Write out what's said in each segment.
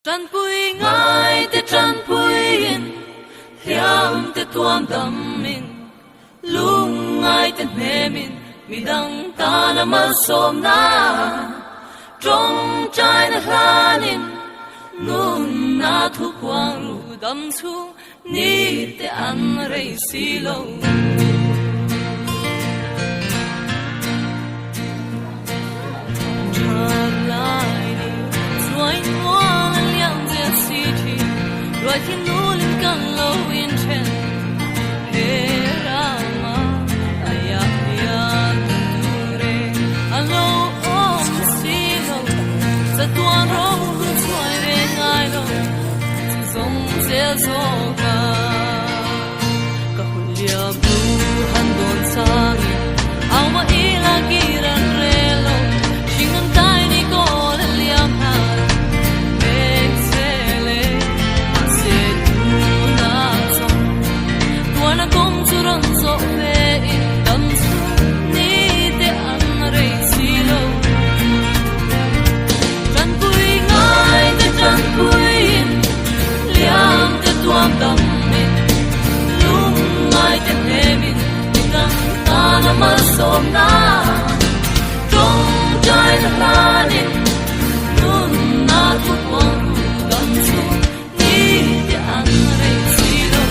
Trăn pui ngai te trăn pui in hiam te tuam dam min lung ngai te me min mi dang ta na ma som na trong trai na hanin nun na thu quang ru dam chu ni te an rei si lo rồi khi nụ lên cơn lâu yên trên để ra mà ai à ture alo ôm xí lâu za tuan rong cứ xoay về ngay lâu chỉ giống dễ dỗ cả hôn liệp du han đồn sang ao mà ý là kỳ ran re lâu chính ngân tay đi cô lên liệp hà na kong churon zo ve in dam su ni te an rei si lo tran pui ngai te tran pui in liam te tuam dam min lung ngai te ne min dang ta na ma som na trong trai na lanin nun na tu quang dam su ni te an rei si lo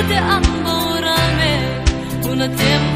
te am bo ra me una te